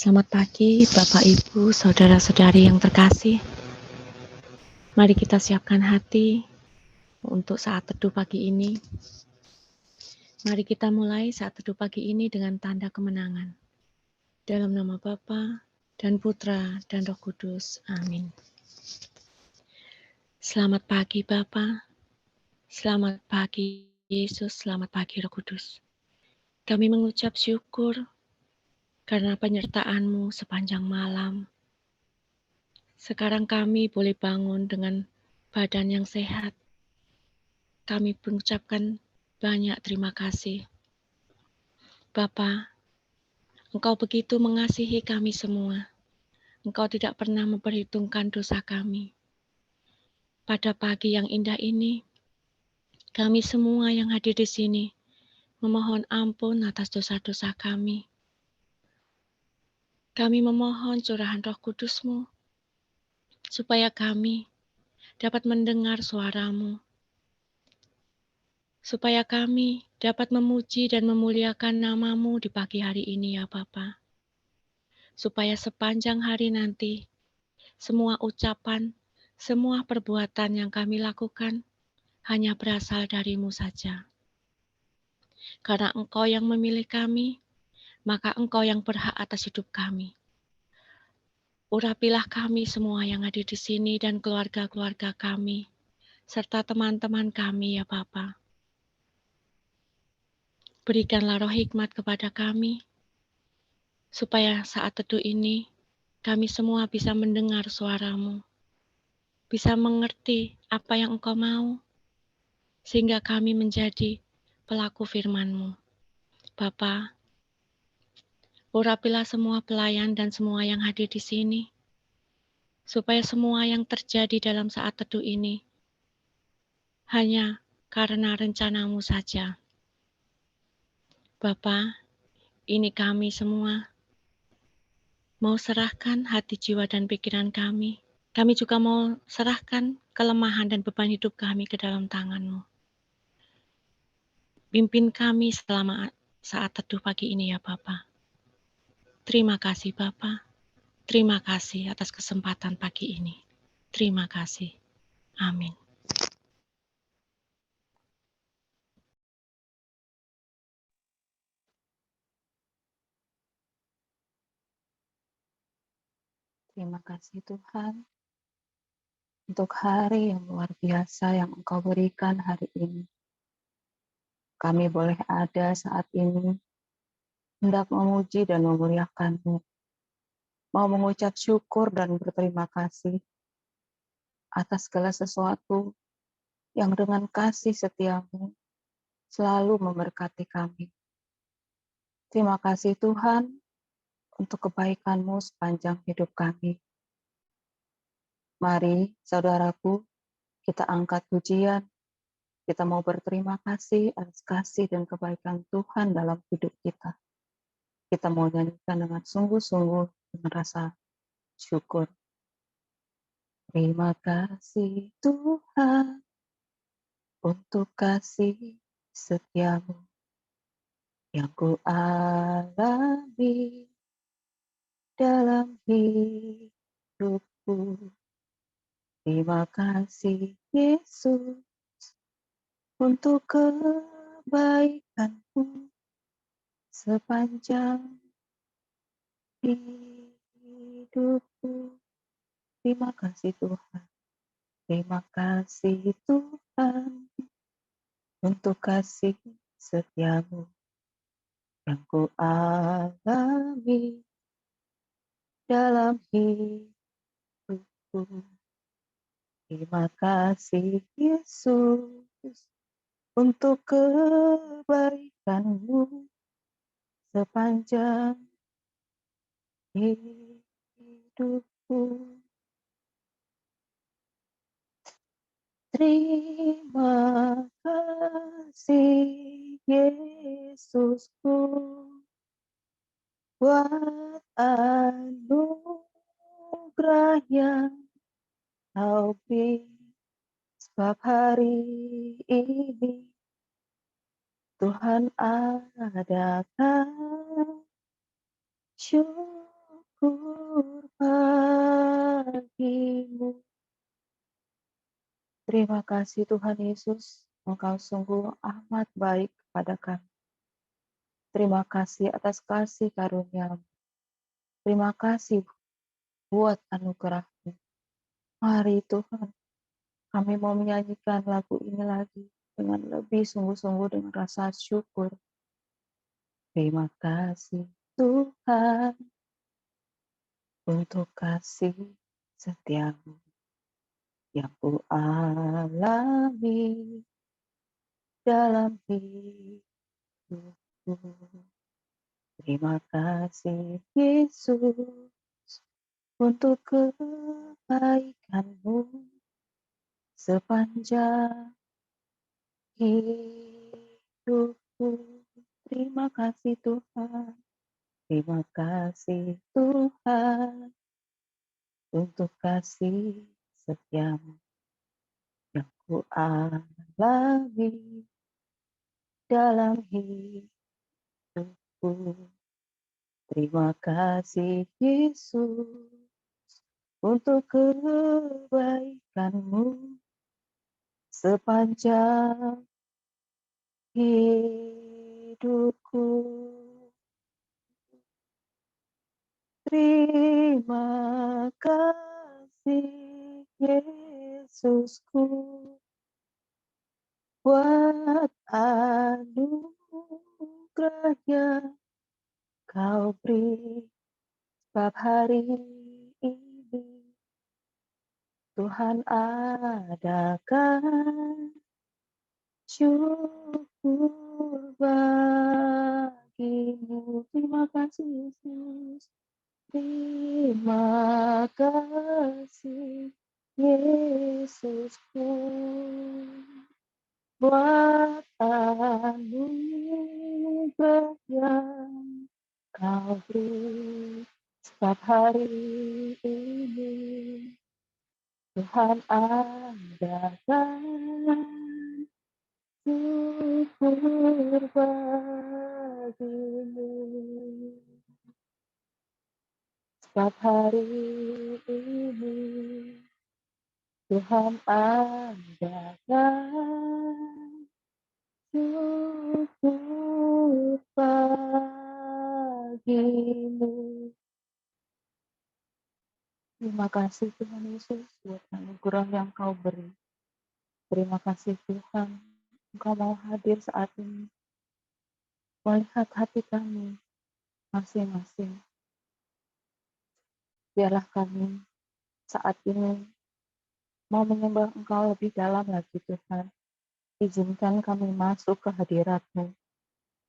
Selamat pagi, Bapak, Ibu, saudara-saudari yang terkasih. Mari kita siapkan hati untuk saat teduh pagi ini. Mari kita mulai saat teduh pagi ini dengan tanda kemenangan. Dalam nama Bapa dan Putra dan Roh Kudus. Amin. Selamat pagi, Bapa. Selamat pagi, Yesus. Selamat pagi, Roh Kudus. Kami mengucap syukur karena penyertaan-Mu sepanjang malam. Sekarang kami boleh bangun dengan badan yang sehat. Kami mengucapkan banyak terima kasih. Bapa, Engkau begitu mengasihi kami semua. Engkau tidak pernah memperhitungkan dosa kami. Pada pagi yang indah ini, kami semua yang hadir di sini memohon ampun atas dosa-dosa kami. Kami memohon curahan Roh Kudus-Mu, supaya kami dapat mendengar suara-Mu, supaya kami dapat memuji dan memuliakan nama-Mu di pagi hari ini ya Bapa. Supaya sepanjang hari nanti, semua ucapan, semua perbuatan yang kami lakukan hanya berasal dari-Mu saja. Karena Engkau yang memilih kami, maka Engkau yang berhak atas hidup kami. Urapilah kami semua yang hadir di sini dan keluarga-keluarga kami, serta teman-teman kami ya Bapa. Berikanlah roh hikmat kepada kami, supaya saat teduh ini kami semua bisa mendengar suara-Mu, bisa mengerti apa yang Engkau mau, sehingga kami menjadi pelaku firman-Mu. Bapa, urapilah semua pelayan dan semua yang hadir di sini, supaya semua yang terjadi dalam saat teduh ini hanya karena rencana-Mu saja. Bapa, ini kami semua mau serahkan hati, jiwa, dan pikiran kami. Kami juga mau serahkan kelemahan dan beban hidup kami ke dalam tangan-Mu. Pimpin kami selama saat teduh pagi ini ya Bapa. Terima kasih Bapa. Terima kasih atas kesempatan pagi ini. Terima kasih. Amin. Terima kasih Tuhan untuk hari yang luar biasa yang Engkau berikan hari ini. Kami boleh ada saat ini hendak memuji dan memuliakan-Mu, mau mengucap syukur dan berterima kasih atas segala sesuatu yang dengan kasih setia-Mu selalu memberkati kami. Terima kasih Tuhan untuk kebaikan-Mu sepanjang hidup kami. Mari saudaraku, kita angkat pujian. Kita mau berterima kasih atas kasih dan kebaikan Tuhan dalam hidup kita. Kita mau nyanyikan dengan sungguh-sungguh dengan rasa syukur. Terima kasih Tuhan untuk kasih setiamu yang ku alami dalam hidupku. Terima kasih Yesus untuk kebaikanmu sepanjang hidupku. Terima kasih Tuhan. Terima kasih Tuhan untuk kasih setiamu yang ku alami dalam hidupku. Terima kasih Yesus untuk kebaikanmu sepanjang hidupku. Terima kasih Yesusku buat anugerah yang Kau beri, sebab hari ini Tuhan adakan syukur syukur bagimu. Terima kasih Tuhan Yesus, Engkau sungguh amat baik kepada kami. Terima kasih atas kasih karunia-Mu. Terima kasih buat anugerah-Mu. Mari Tuhan, kami mau menyanyikan lagu ini lagi dengan lebih sungguh-sungguh dengan rasa syukur. Terima kasih Tuhan untuk kasih setiamu yang ku alami dalam hidupku. Terima kasih Yesus untuk kebaikan-Mu sepanjang hidupku. Terima kasih Tuhan, terima kasih Tuhan untuk kasih setiamu yang ku alami dalam hidupku. Terima kasih Yesus untuk kebaikan-Mu sepanjang hidupku. Terima kasih Yesusku buat anugerah yang Kau beri setiap hari ini. Tuhan adakan syukur bagimu. Terima kasih Yesus. Terima kasih Yesusku buat anugerah yang Kau beri setiap hari ini. Tuhan adakan syukur bagimu. Setiap hari ini Tuhan adakan syukur bagimu. Terima kasih Tuhan Yesus buat anugerah yang Kau beri. Terima kasih Tuhan, Engkau mau hadir saat ini, melihat hati kami masing-masing. Biarlah kami saat ini mau menyembah Engkau lebih dalam lagi Tuhan. Izinkan kami masuk ke hadirat-Mu,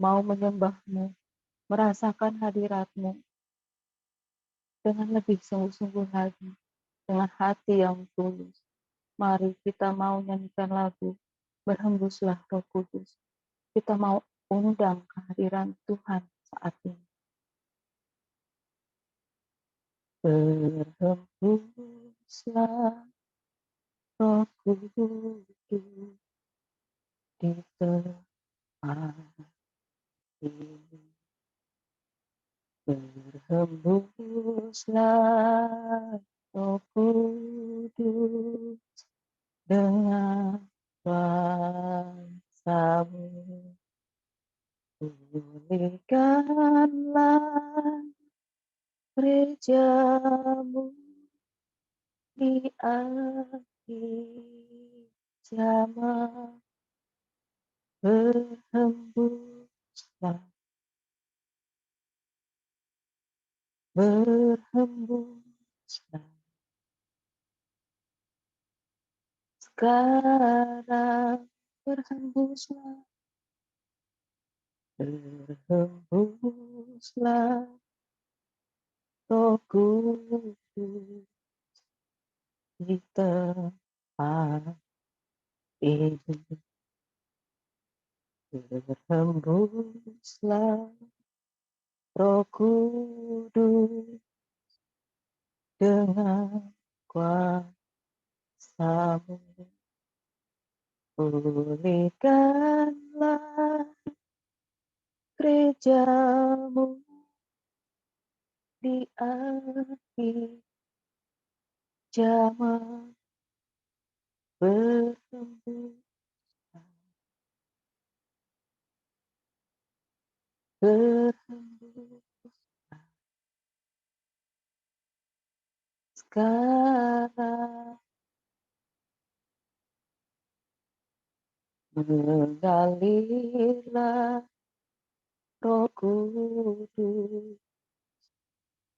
mau menyembah-Mu, merasakan hadirat-Mu dengan lebih sungguh-sungguh lagi, dengan hati yang tulus. Mari kita mau nyanyikan lagu, berhembuslah Roh Kudus. Kita mau undang kehadiran Tuhan saat ini. Berhembuslah Roh Kudus di tempat ini. Berhembuslah Roh Kudus dengan kuasa-Mu. Pulihkanlah gereja-Mu di akhir zaman. Berhembuslah, berhembuslah sekarang, berhembuslah, berhembuslah Roh Kudus di tempat ini. Berhembuslah Roh Kudus dengan kuasa-Mu. Pulihkanlah gereja-Mu di akhir zaman berhembus, berhembus sekarang, mengalirlah Roh Kudus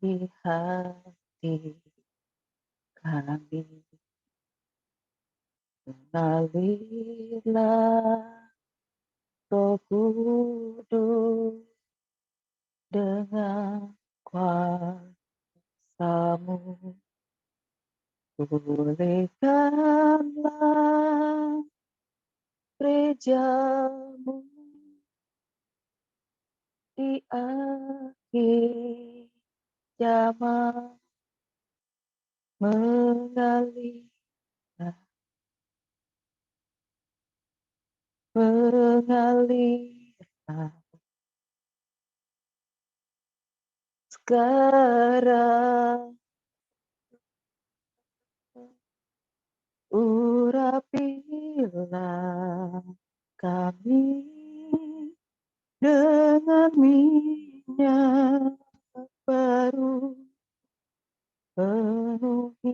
di hati kami, mengalirlah Roh Kudus dengan kuasa-Mu, pulihkanlah gereja-Mu di akhir zaman, mengalirlah, mengalirlah sekarang, urapilah kami dengan minyak baru, penuhilah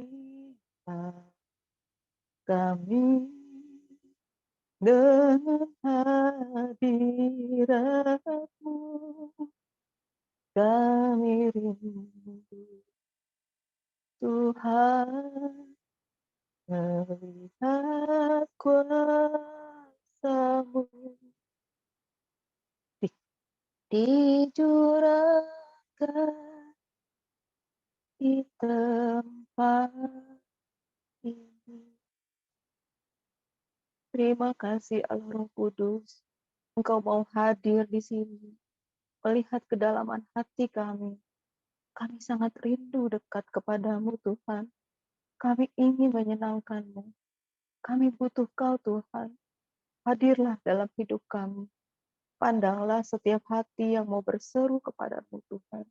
kami dengan hadirat-Mu. Kami rindu Tuhan, melihat kuasa-Mu di juragan di tempat ini. Terima kasih Allah Roh Kudus, Engkau mau hadir di sini, melihat kedalaman hati kami. Kami sangat rindu dekat kepadamu Tuhan. Kami ingin menyenangkan-Mu. Kami butuh Kau Tuhan. Hadirlah dalam hidup kami. Pandanglah setiap hati yang mau berseru kepadamu Tuhan.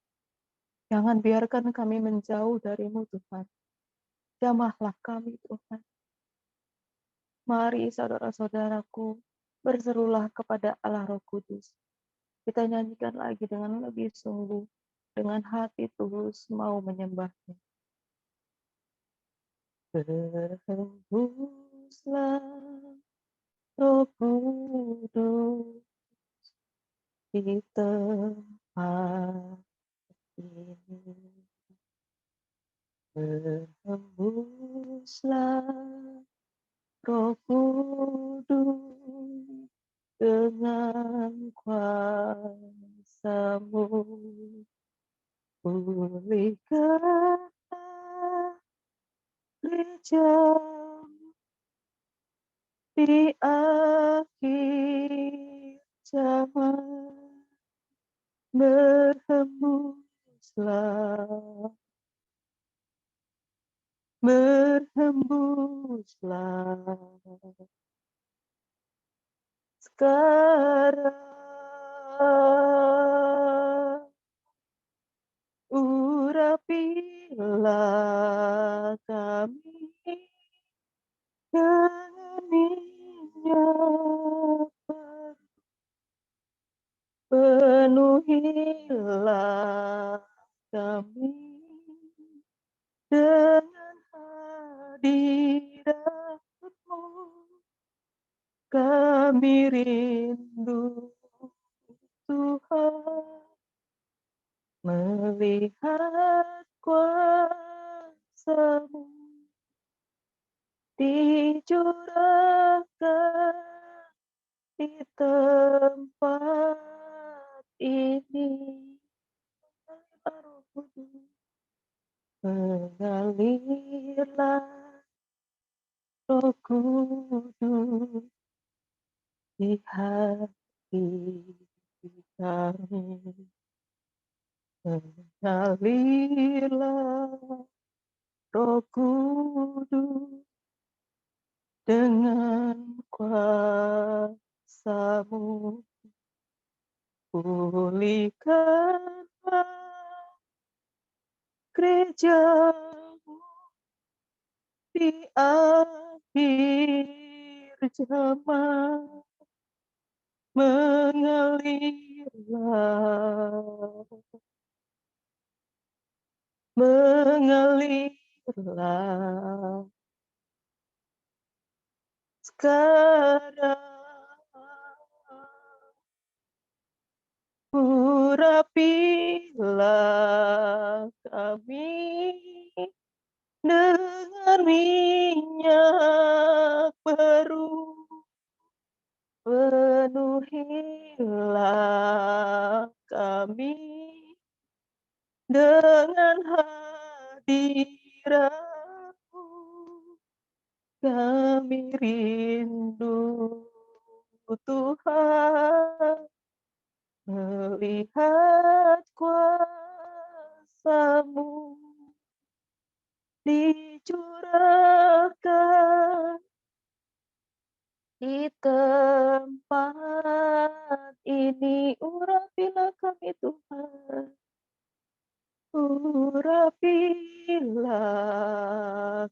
Jangan biarkan kami menjauh dari-Mu Tuhan. Jamahlah kami Tuhan. Mari saudara-saudaraku, berserulah kepada Allah Roh Kudus. Kita nyanyikan lagi dengan lebih sungguh, dengan hati tulus mau menyembah-Nya. Berhembuslah Roh Kudus di tempat ini. Berhembuslah Roh Kudus dengan kuasa-Mu. Pulihkanlah gereja di akhir zaman, berhembuslah, berhembuslah sekarang, urapilah kami dengan minyak baru, penuhilah kami dengan hadirat-Mu. Kami rindu Tuhan, melihat kuasa-Mu dicurahkan di tempat ini. Roh Kudus, mengalirlah Roh Kudus di hati kami, mengalirlah Roh Kudus dengan kuasa-Mu. Pulihkanlah gereja-Mu di akhir zaman mengalirlah sekarang. Urapilah kami dengan minyak baru, penuhilah kami dengan hadirat-Mu. Kami rindu Tuhan, melihat kuasa-Mu dicurahkan di tempat ini. Urapilah kami Tuhan, urapilah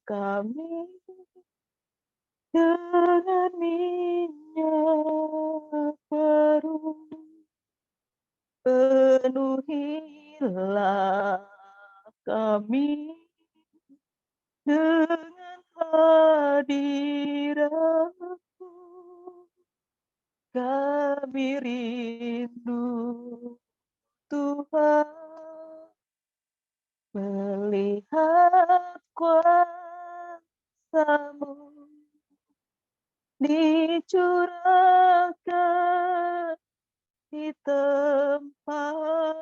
kami dengan minyak baru, penuhilah kami dengan hadirat-Mu. Kami rindu Tuhan, melihat kuasa-Mu dicurahkan di tempat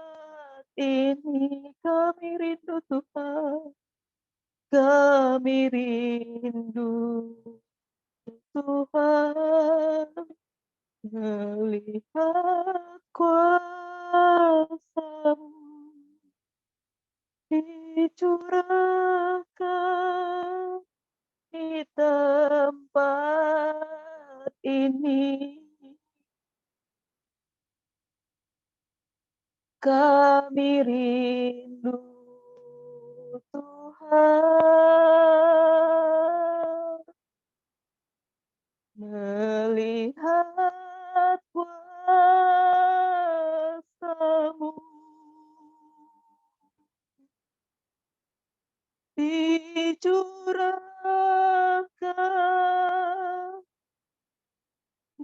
ini. Kami rindu Tuhan, kami rindu Tuhan, melihat kuasa-Mu dicurahkan di tempat ini. Kami rindu Tuhan, melihat kuasa-Mu dicurahkan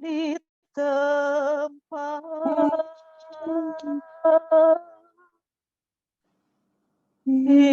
di tempat ini.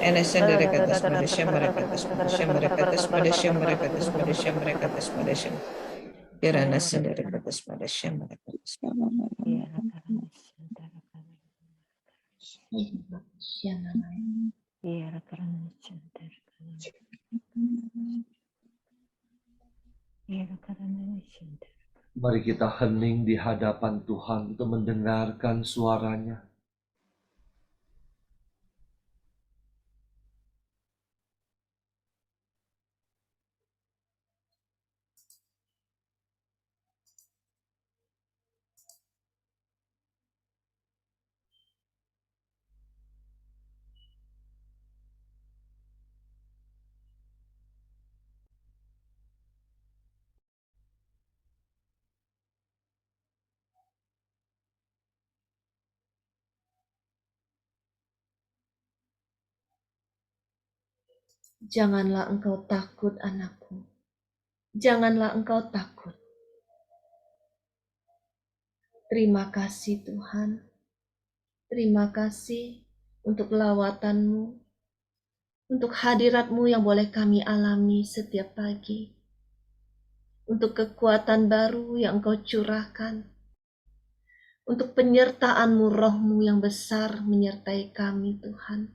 Enesendere katas madasham marakatas madasham marakatas madasham marakatas madasham marakatas madasham. Kirana sendere katas madasham marakatas. Iya, karena sendiri kami. Iya, karena sendiri kami. Iya, karena sendiri. Mari kita hening di hadapan Tuhan untuk mendengarkan suaranya. Janganlah engkau takut, anakku. Janganlah engkau takut. Terima kasih Tuhan. Terima kasih untuk lawatanmu, untuk hadiratmu yang boleh kami alami setiap pagi. Untuk kekuatan baru yang engkau curahkan. Untuk penyertaanmu, rohmu yang besar menyertai kami Tuhan.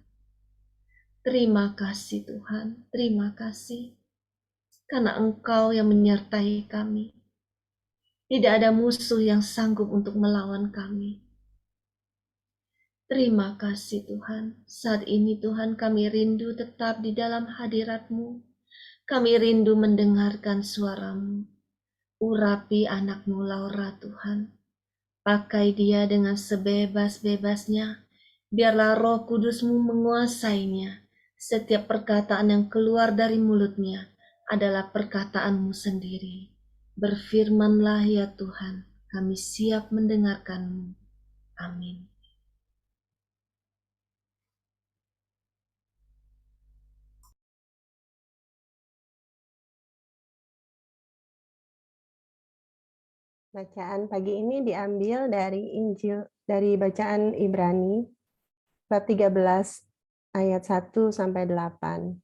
Terima kasih Tuhan, terima kasih. Karena Engkau yang menyertai kami. Tidak ada musuh yang sanggup untuk melawan kami. Terima kasih Tuhan. Saat ini Tuhan kami rindu tetap di dalam hadirat-Mu. Kami rindu mendengarkan suara-Mu. Urapi anak-Mu Laura Tuhan. Pakai dia dengan sebebas-bebasnya. Biarlah Roh Kudus-Mu menguasainya. Setiap perkataan yang keluar dari mulutnya adalah perkataan-Mu sendiri. Berfirmanlah ya Tuhan, kami siap mendengarkan-Mu. Amin. Bacaan pagi ini diambil dari Injil dari bacaan Ibrani bab 13 ayat 1 sampai 8.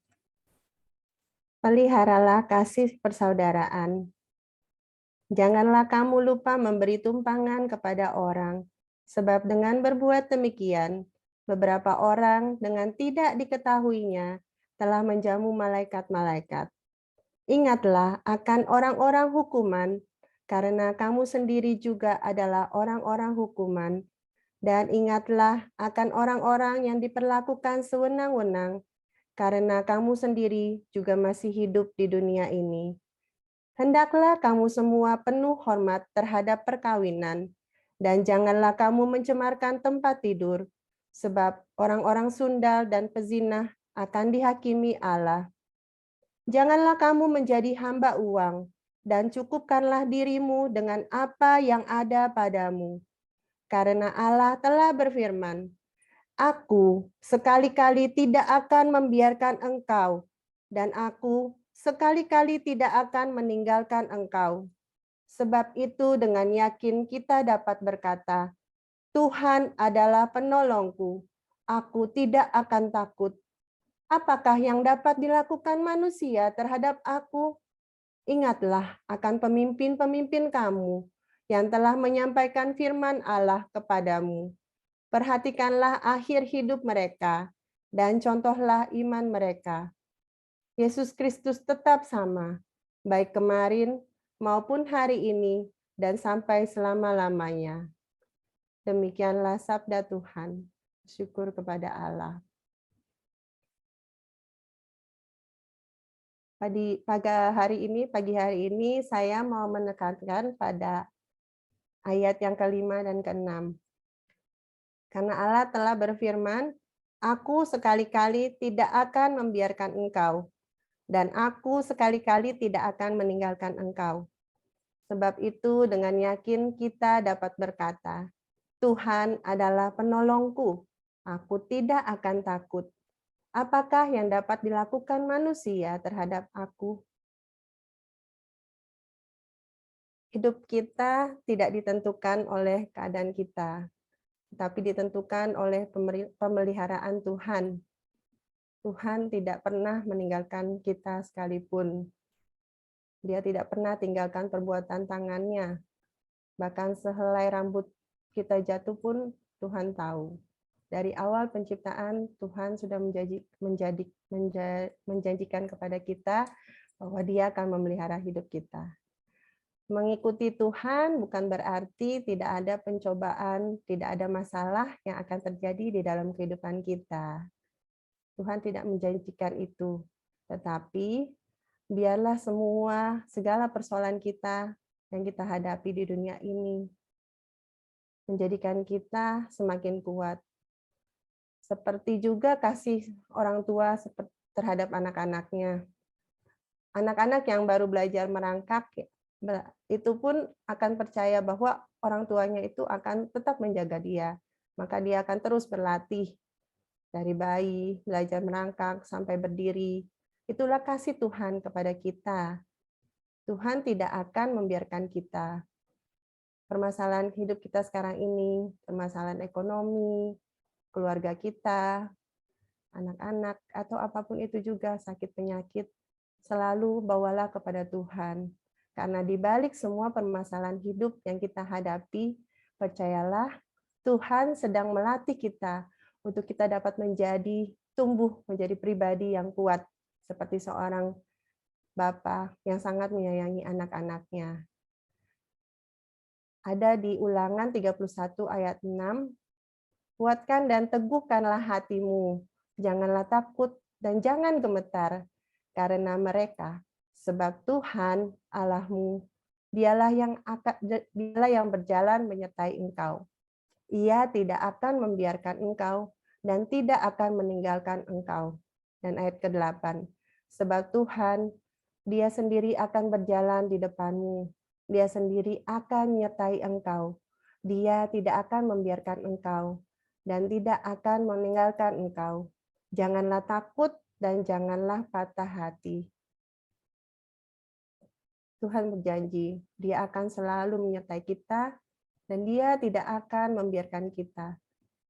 Peliharalah kasih persaudaraan. Janganlah kamu lupa memberi tumpangan kepada orang, sebab dengan berbuat demikian, beberapa orang dengan tidak diketahuinya telah menjamu malaikat-malaikat. Ingatlah akan orang-orang hukuman, karena kamu sendiri juga adalah orang-orang hukuman, dan ingatlah akan orang-orang yang diperlakukan sewenang-wenang, karena kamu sendiri juga masih hidup di dunia ini. Hendaklah kamu semua penuh hormat terhadap perkawinan, dan janganlah kamu mencemarkan tempat tidur, sebab orang-orang sundal dan pezinah akan dihakimi Allah. Janganlah kamu menjadi hamba uang, dan cukupkanlah dirimu dengan apa yang ada padamu. Karena Allah telah berfirman, Aku sekali-kali tidak akan membiarkan engkau, dan aku sekali-kali tidak akan meninggalkan engkau. Sebab itu dengan yakin kita dapat berkata, Tuhan adalah penolongku, aku tidak akan takut. Apakah yang dapat dilakukan manusia terhadap aku? Ingatlah akan pemimpin-pemimpin kamu yang telah menyampaikan firman Allah kepadamu. Perhatikanlah akhir hidup mereka dan contohlah iman mereka. Yesus Kristus tetap sama, baik kemarin maupun hari ini dan sampai selama-lamanya. Demikianlah sabda Tuhan. Syukur kepada Allah. Pagi hari ini saya mau menekankan pada ayat yang kelima dan keenam. Karena Allah telah berfirman, Aku sekali-kali tidak akan membiarkan engkau, dan aku sekali-kali tidak akan meninggalkan engkau. Sebab itu dengan yakin kita dapat berkata, Tuhan adalah penolongku, aku tidak akan takut. Apakah yang dapat dilakukan manusia terhadap aku? Hidup kita tidak ditentukan oleh keadaan kita, tetapi ditentukan oleh pemeliharaan Tuhan. Tuhan tidak pernah meninggalkan kita sekalipun. Dia tidak pernah tinggalkan perbuatan tangannya. Bahkan sehelai rambut kita jatuh pun Tuhan tahu. Dari awal penciptaan, Tuhan sudah menjanjikan kepada kita bahwa Dia akan memelihara hidup kita. Mengikuti Tuhan bukan berarti tidak ada pencobaan, tidak ada masalah yang akan terjadi di dalam kehidupan kita. Tuhan tidak menjanjikan itu. Tetapi biarlah segala persoalan kita yang kita hadapi di dunia ini menjadikan kita semakin kuat. Seperti juga kasih orang tua terhadap anak-anaknya. Anak-anak yang baru belajar merangkak, itu pun akan percaya bahwa orang tuanya itu akan tetap menjaga dia. Maka dia akan terus berlatih dari bayi, belajar merangkak sampai berdiri. Itulah kasih Tuhan kepada kita. Tuhan tidak akan membiarkan kita. Permasalahan hidup kita sekarang ini, permasalahan ekonomi, keluarga kita, anak-anak, atau apapun itu juga sakit penyakit, selalu bawalah kepada Tuhan. Karena di balik semua permasalahan hidup yang kita hadapi, percayalah Tuhan sedang melatih kita untuk kita dapat tumbuh menjadi pribadi yang kuat, seperti seorang Bapa yang sangat menyayangi anak-anaknya. Ada di Ulangan 31 ayat 6, kuatkan dan teguhkanlah hatimu, janganlah takut dan jangan gemetar, karena mereka, sebab Tuhan Allahmu, dialah yang berjalan menyertai engkau. Ia tidak akan membiarkan engkau dan tidak akan meninggalkan engkau. Dan ayat ke-8, sebab Tuhan, Dia sendiri akan berjalan di depanmu. Dia sendiri akan menyertai engkau. Dia tidak akan membiarkan engkau dan tidak akan meninggalkan engkau. Janganlah takut dan janganlah patah hati. Tuhan berjanji, Dia akan selalu menyertai kita dan Dia tidak akan membiarkan kita.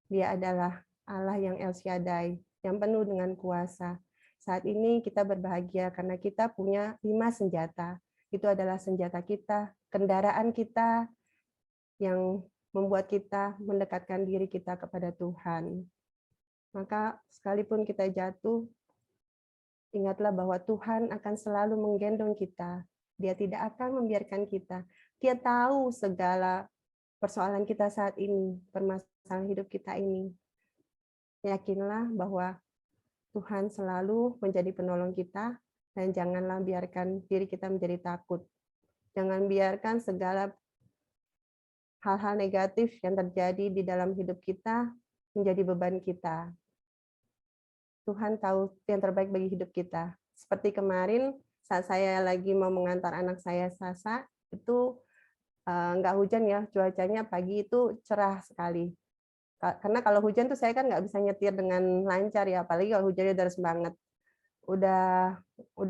Dia adalah Allah yang El Shaddai, yang penuh dengan kuasa. Saat ini kita berbahagia karena kita punya 5 senjata. Itu adalah senjata kita, kendaraan kita yang membuat kita mendekatkan diri kita kepada Tuhan. Maka sekalipun kita jatuh, ingatlah bahwa Tuhan akan selalu menggendong kita. Dia tidak akan membiarkan kita. Dia tahu segala persoalan kita saat ini, permasalahan hidup kita ini. Yakinlah bahwa Tuhan selalu menjadi penolong kita, dan janganlah biarkan diri kita menjadi takut. Jangan biarkan segala hal-hal negatif yang terjadi di dalam hidup kita menjadi beban kita. Tuhan tahu yang terbaik bagi hidup kita. Seperti kemarin saat saya lagi mau mengantar anak saya Sasa, itu nggak hujan ya, cuacanya pagi itu cerah sekali. Karena kalau hujan tuh saya kan nggak bisa nyetir dengan lancar ya, apalagi kalau hujannya deras banget. Udah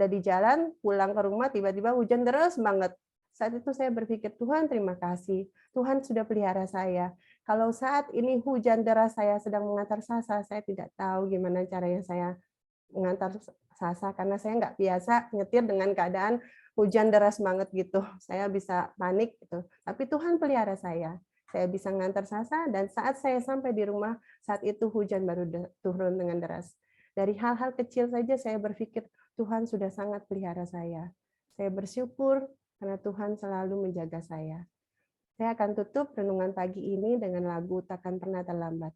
di jalan, pulang ke rumah, tiba-tiba hujan deras banget. Saat itu saya berpikir, Tuhan terima kasih, Tuhan sudah pelihara saya. Kalau saat ini hujan deras saya sedang mengantar Sasa, saya tidak tahu gimana caranya saya mengantar Sasa, karena saya nggak biasa nyetir dengan keadaan hujan deras banget gitu. Saya bisa panik gitu. Tapi Tuhan pelihara saya. Saya bisa mengantar Sasa, dan saat saya sampai di rumah, saat itu hujan baru turun dengan deras. Dari hal-hal kecil saja saya berpikir, Tuhan sudah sangat pelihara saya. Saya bersyukur karena Tuhan selalu menjaga saya. Saya akan tutup renungan pagi ini dengan lagu Takkan Pernah Terlambat.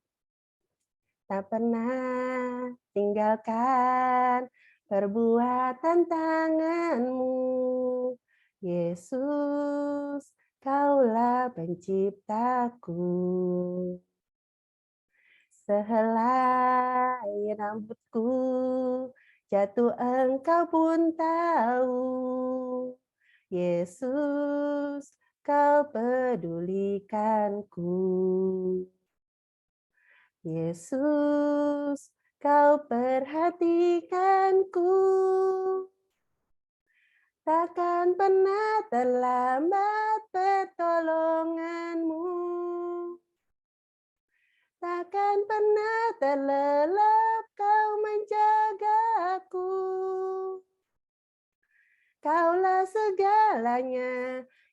Tak pernah tinggalkan perbuatan tanganmu, Yesus, Kaulah penciptaku. Sehelai rambutku jatuh engkau pun tahu, Yesus, kau pedulikanku. Yesus, kau perhatikanku. Takkan pernah terlambat pertolonganmu. Takkan pernah terlelap kau menjaga Engkaulah segalanya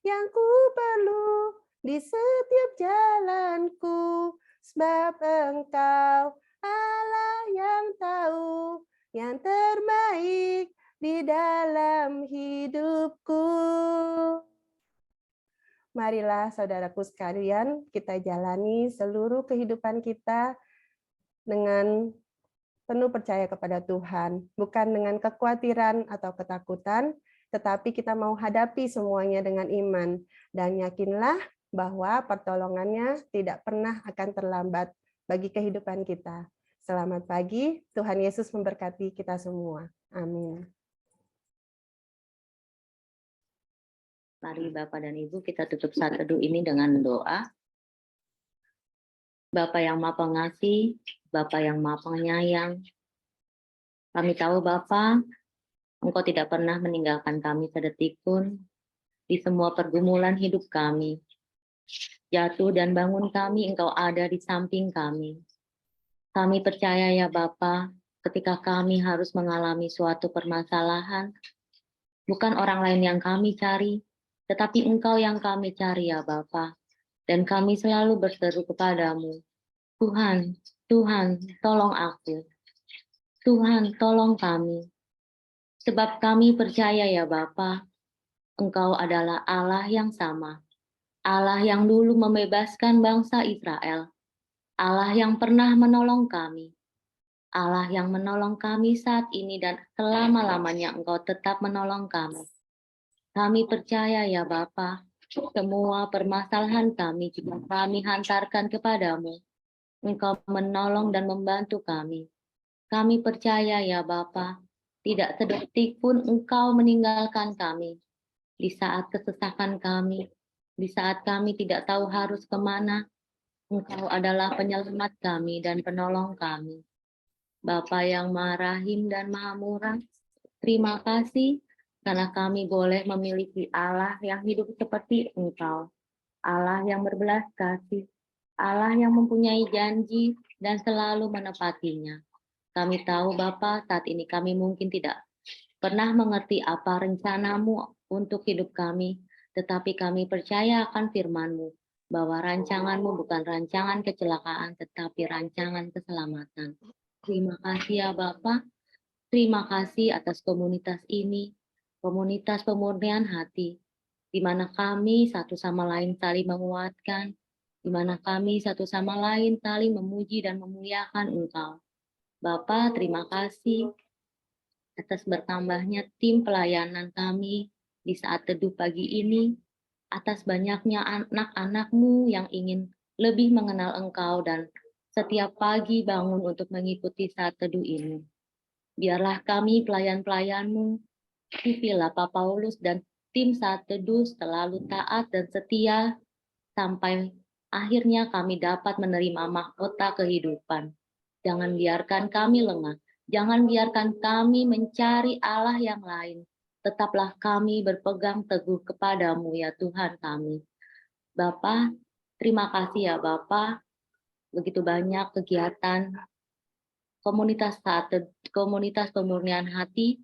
yang ku perlu di setiap jalanku, sebab Engkau Allah yang tahu yang terbaik di dalam hidupku. Marilah saudaraku sekalian, kita jalani seluruh kehidupan kita dengan penuh percaya kepada Tuhan, bukan dengan kekhawatiran atau ketakutan, tetapi kita mau hadapi semuanya dengan iman. Dan yakinlah bahwa pertolongannya tidak pernah akan terlambat bagi kehidupan kita. Selamat pagi, Tuhan Yesus memberkati kita semua. Amin. Mari Bapak dan Ibu kita tutup saat teduh ini dengan doa. Bapa yang Maha Pengasih, Bapa yang Maha Penyayang, kami tahu Bapa, Engkau tidak pernah meninggalkan kami sedetik pun di semua pergumulan hidup kami. Jatuh dan bangun kami, Engkau ada di samping kami. Kami percaya ya Bapa, ketika kami harus mengalami suatu permasalahan, bukan orang lain yang kami cari, tetapi Engkau yang kami cari ya Bapa. Dan kami selalu berseru kepadamu, Tuhan, Tuhan, tolong aku. Tuhan, tolong kami. Sebab kami percaya ya Bapa, Engkau adalah Allah yang sama. Allah yang dulu membebaskan bangsa Israel. Allah yang pernah menolong kami. Allah yang menolong kami saat ini dan selama-lamanya Engkau tetap menolong kami. Kami percaya ya Bapa, semua permasalahan kami jika kami hantarkan kepadamu, Engkau menolong dan membantu kami. Kami percaya ya Bapa, tidak sedetik pun Engkau meninggalkan kami. Di saat kesesakan kami, di saat kami tidak tahu harus kemana, Engkau adalah penyelamat kami dan penolong kami. Bapa yang Maha Rahim dan Maha Murah, terima kasih karena kami boleh memiliki Allah yang hidup seperti Engkau. Allah yang berbelas kasih, Allah yang mempunyai janji dan selalu menepatinya. Kami tahu Bapa, saat ini kami mungkin tidak pernah mengerti apa rencanamu untuk hidup kami, tetapi kami percaya akan firman-Mu, bahwa rancangan-Mu bukan rancangan kecelakaan, tetapi rancangan keselamatan. Terima kasih ya Bapa, terima kasih atas komunitas ini, komunitas pemurnian hati, di mana kami satu sama lain saling menguatkan, di mana kami satu sama lain saling memuji dan memuliakan Engkau. Bapa, terima kasih atas bertambahnya tim pelayanan kami di saat teduh pagi ini, atas banyaknya anak-anak-Mu yang ingin lebih mengenal Engkau dan setiap pagi bangun untuk mengikuti saat teduh ini. Biarlah kami pelayan-pelayan-Mu, Villa Pak Paulus dan tim saat teduh selalu taat dan setia sampai akhirnya kami dapat menerima mahkota kehidupan. Jangan biarkan kami lengah, jangan biarkan kami mencari Allah yang lain. Tetaplah kami berpegang teguh kepadamu ya Tuhan kami. Bapa, terima kasih ya Bapa, begitu banyak kegiatan komunitas pemurnian hati,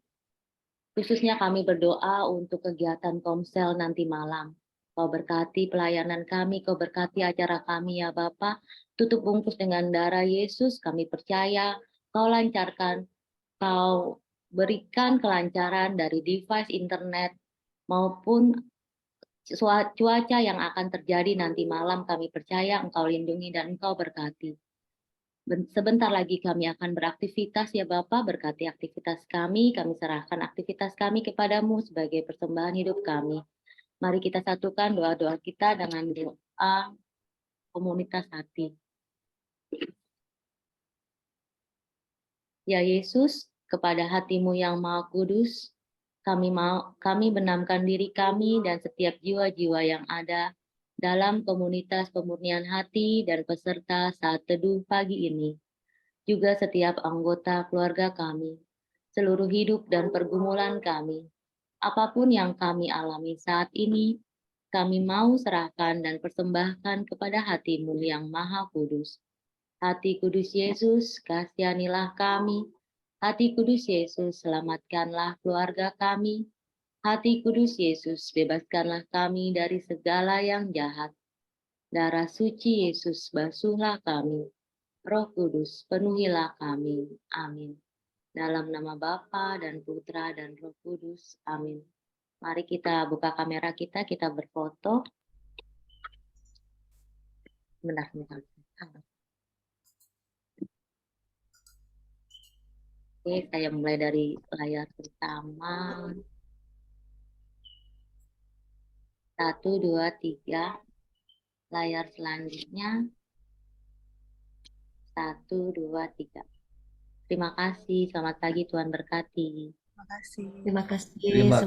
khususnya kami berdoa untuk kegiatan Komsel nanti malam. Kau berkati pelayanan kami, Kau berkati acara kami ya Bapa. Tutup bungkus dengan darah Yesus, kami percaya Kau lancarkan, Kau berikan kelancaran dari device internet maupun cuaca yang akan terjadi nanti malam. Kami percaya Engkau lindungi dan Engkau berkati. Sebentar lagi kami akan beraktivitas ya Bapak, berkati aktivitas kami serahkan aktivitas kami kepadamu sebagai persembahan hidup kami. Mari kita satukan doa-doa kita dengan doa komunitas hati. Ya Yesus, kepada hatimu yang Maha Kudus, kami benamkan diri kami dan setiap jiwa-jiwa yang ada dalam komunitas pemurnian hati dan peserta saat teduh pagi ini. Juga setiap anggota keluarga kami, seluruh hidup dan pergumulan kami. Apapun yang kami alami saat ini, kami mau serahkan dan persembahkan kepada hatimu yang Maha Kudus. Hati Kudus Yesus, kasihanilah kami. Hati Kudus Yesus, selamatkanlah keluarga kami. Hati kudus Yesus, bebaskanlah kami dari segala yang jahat. Darah suci Yesus, basuhlah kami. Roh Kudus, penuhilah kami. Amin. Dalam nama Bapa dan Putra dan Roh Kudus. Amin. Mari kita buka kamera kita berfoto. Bentar. Oke, saya mulai dari layar pertama. 1, 2, 3. Layar selanjutnya. 1, 2, 3. Terima kasih. Selamat pagi, Tuhan berkati. Terima kasih. Terima